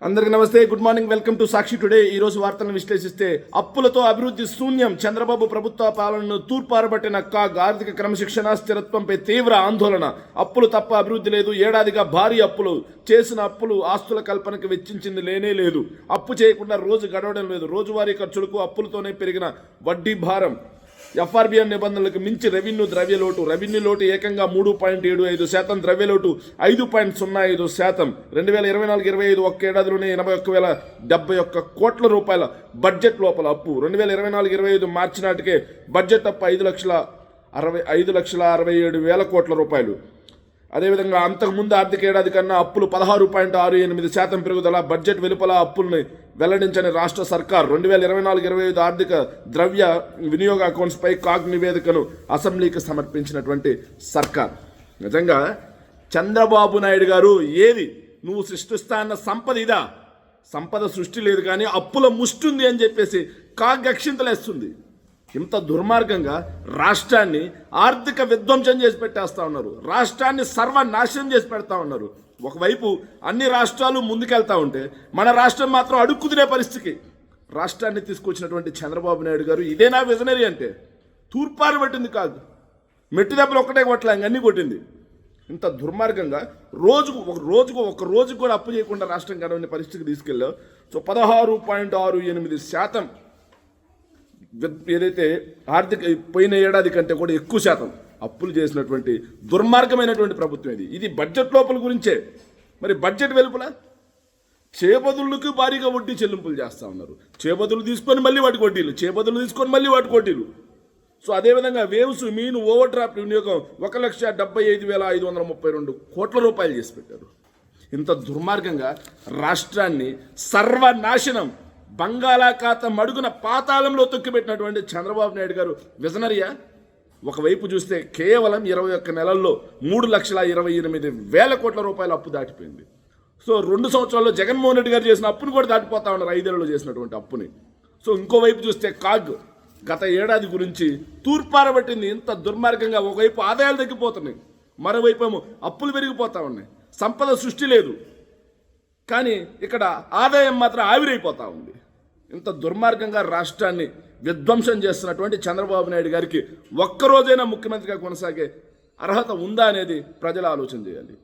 అందరికీ నమస్తే, good morning, welcome to Sakshi today. ఈ రోజు వార్తలను విశ్లేషిస్తే అప్పులతో అభివృద్ధి శూన్యం, చంద్రబాబు ప్రభుత్వ పాలనను తూర్పారబట్టిన కాగ్, ఆర్థిక క్రమశిక్షణ స్థిరత్వంపై తీవ్ర ఆందోళన, అప్పులు తప్ప అభివృద్ధి లేదు, ఏడాదిగా భారీ అప్పులు, చేసిన అప్పులు ఆస్తుల కల్పనకు వెచ్చించింది లేనే లేదు, అప్పు చేయకుండా రోజు గడవడం లేదు, రోజువారీ ఖర్చులకు అప్పులతోనే పెరిగిన వడ్డీ భారం, ఎఫ్ఆర్బిఎం నిబంధనలకు మించి ద్రవ్యలోటు ఏకంగా 3.75%, ద్రవ్యలోటు 5.05%. 2024-25 ఒక్క ఏడాదిలోనే 81,071 కోట్ల రూపాయల బడ్జెట్ లోపల అప్పు. 2024-25 మార్చి నాటికే బడ్జెట్ అప్పు 5,67,000 కోట్ల రూపాయలు. అదేవిధంగా అంతకుముందు ఆర్థిక ఏడాది కన్నా అప్పులు 16.68% పెరుగుదల. బడ్జెట్ వెలుపల అప్పుల్ని వెల్లడించని రాష్ట్ర సర్కార్ 2024-25 ఆర్థిక ద్రవ్య వినియోగ అకౌంట్స్పై కాగ్ నివేదికను అసెంబ్లీకి సమర్పించినటువంటి సర్కార్. నిజంగా చంద్రబాబు నాయుడు గారు, ఏది నువ్వు సృష్టిస్తా అన్న సంపద ఇదా? సంపద సృష్టి లేదు, కానీ అప్పుల ముష్టి అని చెప్పేసి కాగ్ అక్షింతలేస్తుంది. ఇంత దుర్మార్గంగా రాష్ట్రాన్ని ఆర్థిక విధ్వంసం చేసి పెట్టేస్తా ఉన్నారు, రాష్ట్రాన్ని సర్వనాశనం చేసి పెడతా ఉన్నారు. ఒకవైపు అన్ని రాష్ట్రాలు ముందుకెళ్తా ఉంటే మన రాష్ట్రం మాత్రం అడుక్కుతినే పరిస్థితికి రాష్ట్రాన్ని తీసుకొచ్చినటువంటి చంద్రబాబు నాయుడు గారు, ఇదేనా విజనరీ అంటే? తూర్పారు పట్టింది కాదు, మెట్టి దెబ్బలు ఒక్కటే కొట్టలే, అన్నీ కొట్టింది. ఇంత దుర్మార్గంగా ఒక రోజు కూడా అప్పు చేయకుండా రాష్ట్రం గడవని పరిస్థితికి తీసుకెళ్ళావు. సో 16.68% ఏదైతే ఆర్థిక పోయిన ఏడాది కంటే కూడా ఎక్కువ శాతం అప్పులు చేసినటువంటి దుర్మార్గమైనటువంటి ప్రభుత్వం ఇది బడ్జెట్ లోపల గురించే. మరి బడ్జెట్ వెలుపల చేబదుళ్ళకు భారీగా వడ్డీ చెల్లింపులు చేస్తూ ఉన్నారు. చేబదులు తీసుకొని మళ్ళీ వాటి వడ్డీలు, సో అదేవిధంగా వేవ్స్, మీను, ఓవర్ డ్రాఫ్ట్ వినియోగం 1,75,532 కోట్ల రూపాయలు చేసి పెట్టారు. ఇంత దుర్మార్గంగా రాష్ట్రాన్ని సర్వనాశనం, బంగాళాఖాతం అడుగున పాతాళంలో తొక్కిపెట్టినటువంటి చంద్రబాబు నాయుడు గారు విజనరియా? ఒకవైపు చూస్తే కేవలం 21 నెలల్లో 3,28,000 కోట్ల రూపాయల అప్పు దాటిపోయింది. సో 2 సంవత్సరాల్లో జగన్మోహన్ రెడ్డి గారు చేసిన అప్పును కూడా దాటిపోతా ఉన్నారు, 5 ఏళ్లలో చేసినటువంటి అప్పుని. సో ఇంకోవైపు చూస్తే కాగ్ గత ఏడాది గురించి తూర్పారబట్టింది. ఇంత దుర్మార్గంగా ఒకవైపు ఆదాయాలు తగ్గిపోతున్నాయి, మరోవైపు ఏమో అప్పులు పెరిగిపోతా ఉన్నాయి, సంపద సృష్టి లేదు, కానీ ఇక్కడ ఆదాయం మాత్రం ఆవిరైపోతూ ఉంది. ఇంత దుర్మార్గంగా రాష్ట్రాన్ని విధ్వంసం చేస్తున్నటువంటి చంద్రబాబు నాయుడు గారికి ఒక్కరోజైనా ముఖ్యమంత్రిగా కొనసాగే అర్హత ఉందా అనేది ప్రజలు ఆలోచన చేయాలి.